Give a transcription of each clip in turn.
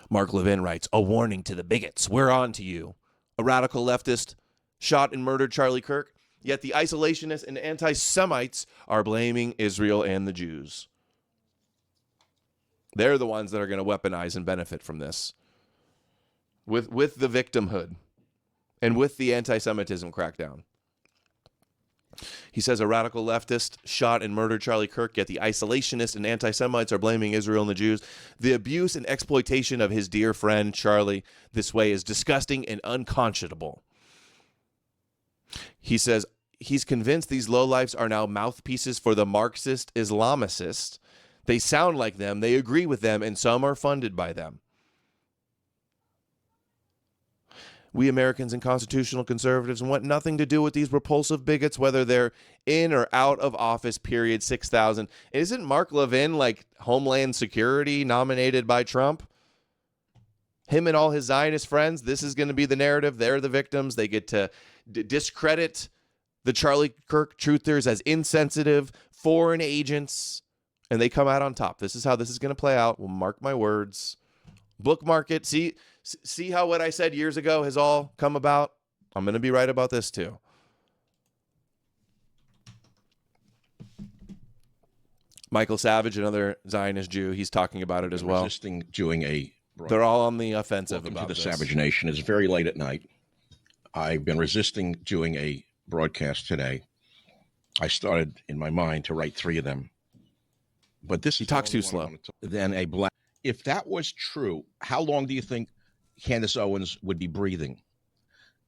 Mark Levin writes, a warning to the bigots. We're on to you. A radical leftist shot and murdered Charlie Kirk, yet the isolationists and anti-Semites are blaming Israel and the Jews. They're the ones that are going to weaponize and benefit from this. With the victimhood and with the anti-Semitism crackdown. He says a radical leftist shot and murdered Charlie Kirk, yet the isolationists and anti-Semites are blaming Israel and the Jews. The abuse and exploitation of his dear friend Charlie this way is disgusting and unconscionable. He says he's convinced these lowlifes are now mouthpieces for the Marxist Islamicists. They sound like them, they agree with them, and some are funded by them. We Americans and constitutional conservatives want nothing to do with these repulsive bigots, whether they're in or out of office, period, 6,000. Isn't Mark Levin like Homeland Security nominated by Trump? Him and all his Zionist friends, this is going to be the narrative. They're the victims. They get to discredit the Charlie Kirk truthers as insensitive foreign agents, and they come out on top. This is how this is going to play out. Well, mark my words. Bookmark it. See how what I said years ago has all come about? I'm going to be right about this too. Michael Savage, another Zionist Jew, he's talking about it as well. Resisting doing a They're all on the offensive Welcome about to the this. Savage Nation. It's very late at night. I've been resisting doing a broadcast today. I started in my mind to write 3 of them. But this He talks too slow. Then a black. If that was true, how long do you think Candace Owens would be breathing?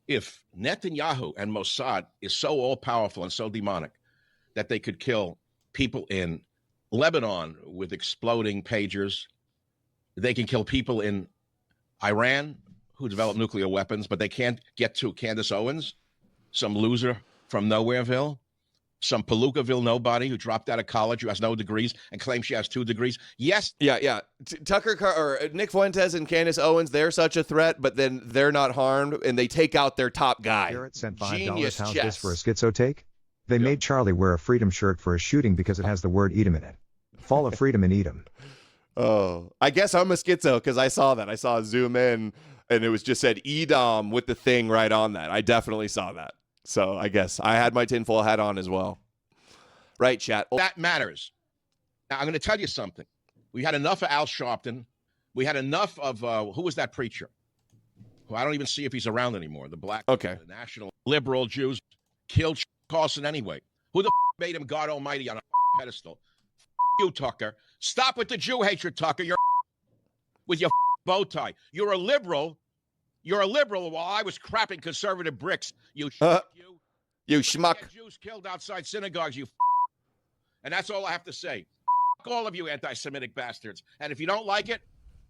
If Netanyahu and Mossad is so all-powerful and so demonic that they could kill people in Lebanon with exploding pagers, they can kill people in Iran who develop nuclear weapons, but they can't get to Candace Owens, some loser from Nowhereville, some Palookaville nobody who dropped out of college, who has no degrees and claims she has 2 degrees. Yes. Yeah. Or Nick Fuentes and Candace Owens, they're such a threat, but then they're not harmed, and they take out their top guy. Garrett sent $5. Genius How's chess. this for a schizo take? They made Charlie wear a freedom shirt for a shooting because it has the word Edom in it. Fall of freedom in Edom. Oh, I guess I'm a schizo because I saw that. I saw a zoom in, and it was just said Edom with the thing right on that. I definitely saw that. So I guess I had my tinfoil hat on as well. Right, chat. That matters. Now, I'm going to tell you something. We had enough of Al Sharpton. We had enough of, who was that preacher? Who I don't even see if he's around anymore. The black, Okay. The national liberal Jews killed Carlson anyway. Who the made him God Almighty on a pedestal? You, Tucker. Stop with the Jew hatred, Tucker. You're with your bow tie. You're a liberal. You're a liberal while I was crapping conservative bricks. You schmuck. Jews killed outside synagogues, you and that's all I have to say. All of you anti-Semitic bastards. And if you don't like it,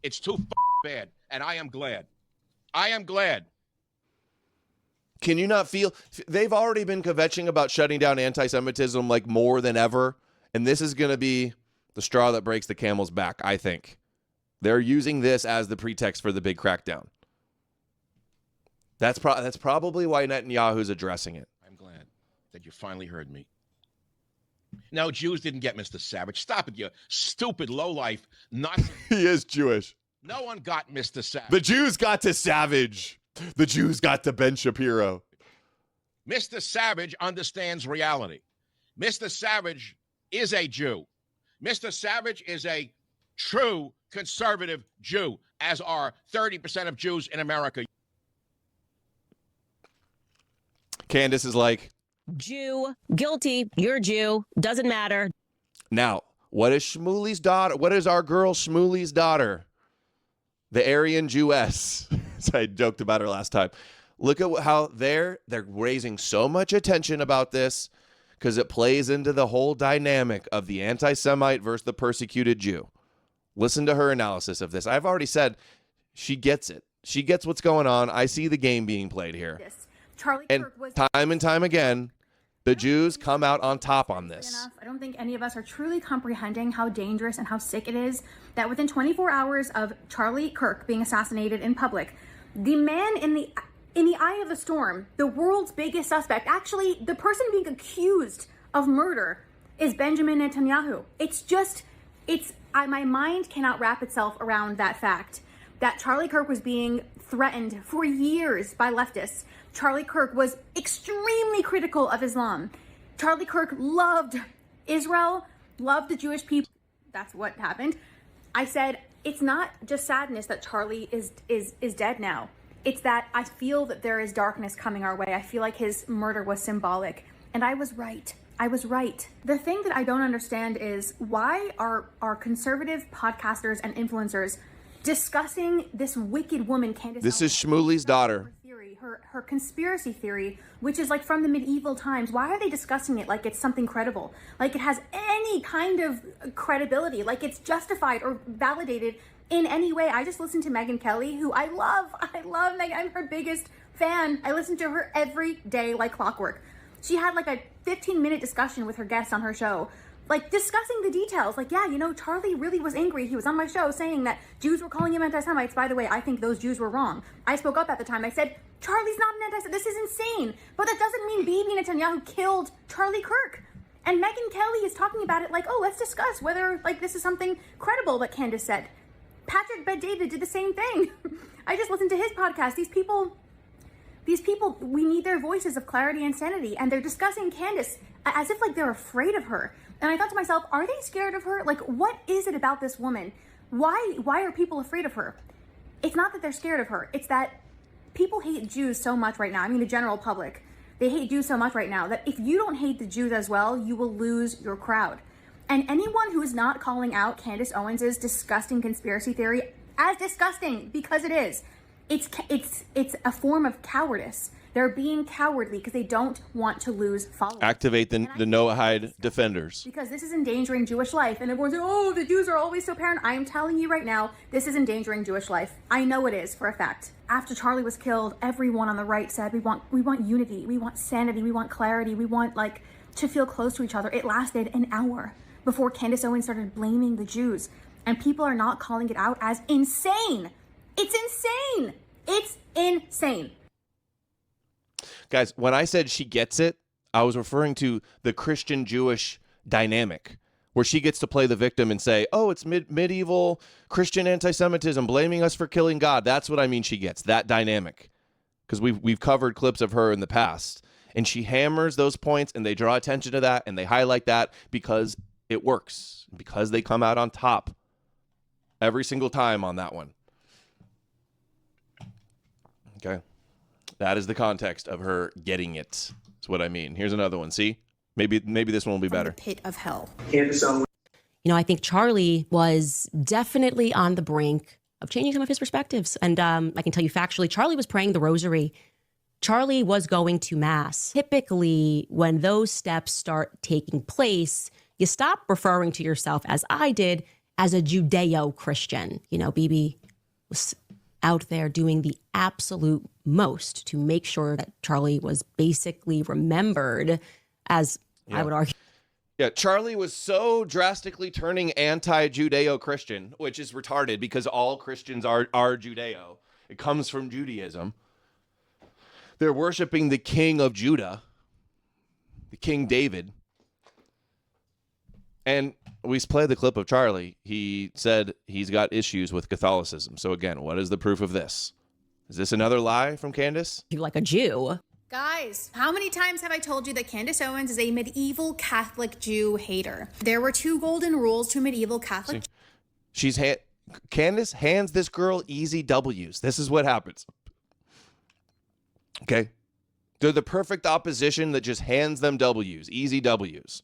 it's too bad. And I am glad. I am glad. Can you not feel they've already been kvetching about shutting down anti-Semitism like more than ever, and this is going to be the straw that breaks the camel's back, I think. They're using this as the pretext for the big crackdown. That's probably why Netanyahu's addressing it. I'm glad that you finally heard me. No, Jews didn't get Mr. Savage. Stop it, you stupid lowlife Nazi. He is Jewish. No one got Mr. Savage. The Jews got to Savage. The Jews got to Ben Shapiro. Mr. Savage understands reality. Mr. Savage is a Jew. Mr. Savage is a true conservative Jew, as are 30% of Jews in America. Candace is like, Jew, guilty, you're Jew, doesn't matter. now, what is Shmuley's daughter? What is our girl Shmuley's daughter? The Aryan Jewess. So I joked about her last time. Look at how they're raising so much attention about this because it plays into the whole dynamic of the anti-Semite versus the persecuted Jew. Listen to her analysis of this. I've already said she gets it. She gets what's going on. I see the game being played here. Charlie And Kirk was time and time again, the Jews come out on top on this. I don't think any of us are truly comprehending how dangerous and how sick it is that within 24 hours of Charlie Kirk being assassinated in public, the man in the eye of the storm, the world's biggest suspect, actually the person being accused of murder, is Benjamin Netanyahu. My mind cannot wrap itself around that fact. that Charlie Kirk was being threatened for years by leftists. Charlie Kirk was extremely critical of Islam. Charlie Kirk loved Israel, loved the Jewish people. That's what happened. I said, it's not just sadness that Charlie is dead now. It's that I feel that there is darkness coming our way. I feel like his murder was symbolic. And I was right. I was right. The thing that I don't understand is why are conservative podcasters and influencers discussing this wicked woman, Candace? This is Shmuley's daughter. Her conspiracy theory, which is like from the medieval times. Why are they discussing it like it's something credible? Like it has any kind of credibility, like it's justified or validated in any way. I just listened to Megyn Kelly, who I love Megyn. I'm her biggest fan. I listen to her every day like clockwork. She had like a 15-minute discussion with her guests on her show, like discussing the details. Like, yeah, you know, Charlie really was angry. He was on my show saying that Jews were calling him anti-Semites. By the way, I think those Jews were wrong. I spoke up at the time. I said, Charlie's not an anti-Semite. This is insane. But that doesn't mean Bibi Netanyahu killed Charlie Kirk. And Megyn Kelly is talking about it like, oh, let's discuss whether like this is something credible that Candace said. Patrick Bet-David did the same thing. I just listened to his podcast. These people, we need their voices of clarity and sanity. And they're discussing Candace as if like they're afraid of her. And I thought to myself, are they scared of her? Like, what is it about this woman? Why are people afraid of her? It's not that they're scared of her. It's that people hate Jews so much right now. I mean, the general public, they hate Jews so much right now that if you don't hate the Jews as well, you will lose your crowd. And anyone who is not calling out Candace Owens' disgusting conspiracy theory as disgusting, because it is, it's a form of cowardice. They're being cowardly because they don't want to lose followers. Activate the Noahide defenders. Because this is endangering Jewish life. And everyone's like, oh, the Jews are always so paranoid. I am telling you right now, this is endangering Jewish life. I know it is for a fact. After Charlie was killed, everyone on the right said, we want unity, we want sanity, we want clarity, we want like to feel close to each other. It lasted an hour before Candace Owens started blaming the Jews. And people are not calling it out as insane. It's insane. It's insane. Guys, when I said she gets it, I was referring to the Christian-Jewish dynamic, where she gets to play the victim and say, oh, it's medieval Christian anti-Semitism blaming us for killing God. That's what I mean she gets, that dynamic. Because we've covered clips of her in the past. And she hammers those points, and they draw attention to that, and they highlight that because it works, because they come out on top every single time on that one. Okay. That is the context of her getting it. That's what I mean. Here's another one. See? Maybe this one will be better. The pit of hell. You know, I think Charlie was definitely on the brink of changing some of his perspectives. And I can tell you factually, Charlie was praying the rosary. Charlie was going to mass. Typically, when those steps start taking place, you stop referring to yourself, as I did, as a Judeo-Christian. You know, Bibi was out there doing the absolute most to make sure that Charlie was basically remembered as, I would argue. Yeah, Charlie was so drastically turning anti-Judeo-Christian, which is retarded because all Christians are Judeo. It comes from Judaism. They're worshiping the king of Judah, the King David. And we played the clip of Charlie. He said he's got issues with Catholicism. So again, what is the proof of this? Is this another lie from Candace? You like a Jew. Guys, how many times have I told you that Candace Owens is a medieval Catholic Jew hater? There were 2 golden rules to medieval Catholic. Candace hands this girl easy W's. This is what happens. Okay? They're the perfect opposition that just hands them W's, easy W's.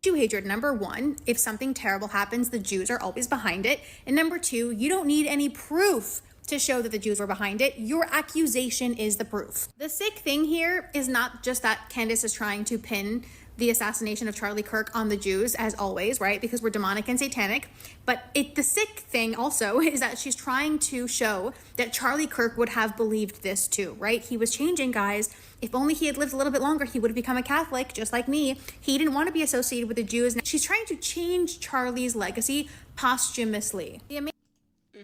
Jew hatred. Number 1, if something terrible happens, the Jews are always behind it. And number 2, you don't need any proof to show that the Jews were behind it. Your accusation is the proof. The sick thing here is not just that Candace is trying to pin the assassination of Charlie Kirk on the Jews, as always, right? Because we're demonic and satanic. But the sick thing also is that she's trying to show that Charlie Kirk would have believed this too, right? He was changing, guys. If only he had lived a little bit longer, he would have become a Catholic, just like me. He didn't want to be associated with the Jews. She's trying to change Charlie's legacy posthumously.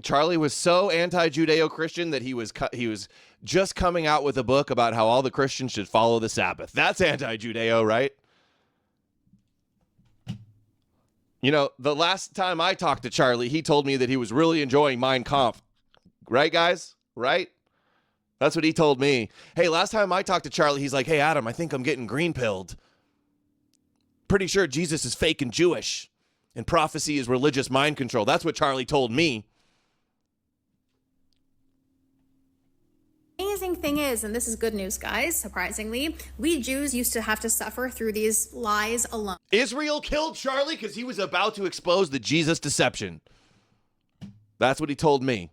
Charlie was so anti-Judeo-Christian that he was just coming out with a book about how all the Christians should follow the Sabbath. That's anti-Judeo, right? You know, the last time I talked to Charlie, he told me that he was really enjoying Mein Kampf. Right, guys? Right? That's what he told me. Hey, last time I talked to Charlie, he's like, hey, Adam, I think I'm getting green pilled. Pretty sure Jesus is fake and Jewish, and prophecy is religious mind control. That's what Charlie told me. Amazing thing is, and this is good news, guys, surprisingly, we Jews used to have to suffer through these lies alone. Israel killed Charlie because he was about to expose the Jesus deception. That's what he told me.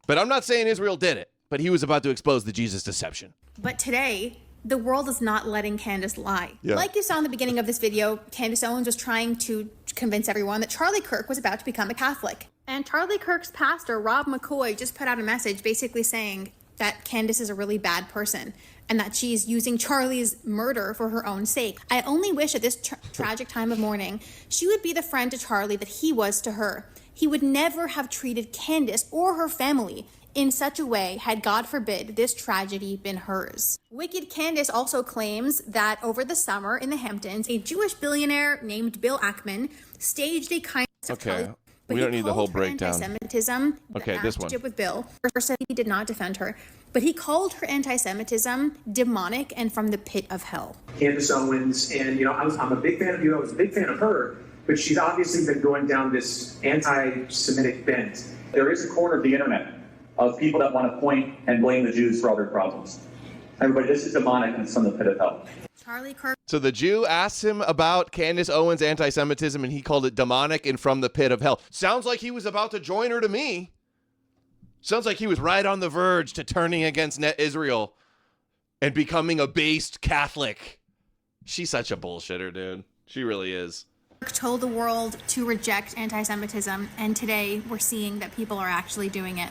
But I'm not saying Israel did it, but he was about to expose the Jesus deception. But today, the world is not letting Candace lie. Yeah. Like you saw in the beginning of this video, Candace Owens was trying to convince everyone that Charlie Kirk was about to become a Catholic. And Charlie Kirk's pastor, Rob McCoy, just put out a message basically saying that Candace is a really bad person and that she's using Charlie's murder for her own sake. I only wish at this tragic time of mourning, she would be the friend to Charlie that he was to her. He would never have treated Candace or her family in such a way had, God forbid, this tragedy been hers. Wicked Candace also claims that over the summer in the Hamptons, a Jewish billionaire named Bill Ackman staged a kind of Okay. We don't need the whole breakdown. Anti-Semitism. Okay, this one. With Bill. First said he did not defend her, but he called her anti-Semitism demonic and from the pit of hell. Candace Owens, and I'm a big fan of you. I was a big fan of her, but she's obviously been going down this anti-Semitic bent. There is a corner of the internet of people that want to point and blame the Jews for all their problems. Everybody, this is demonic and it's from the pit of hell. Charlie Kirk. So the Jew asked him about Candace Owens' anti-Semitism, and he called it demonic and from the pit of hell. Sounds like he was about to join her to me. Sounds like he was right on the verge to turning against Israel and becoming a based Catholic. She's such a bullshitter, dude. She really is. Told the world to reject anti-Semitism, and today we're seeing that people are actually doing it.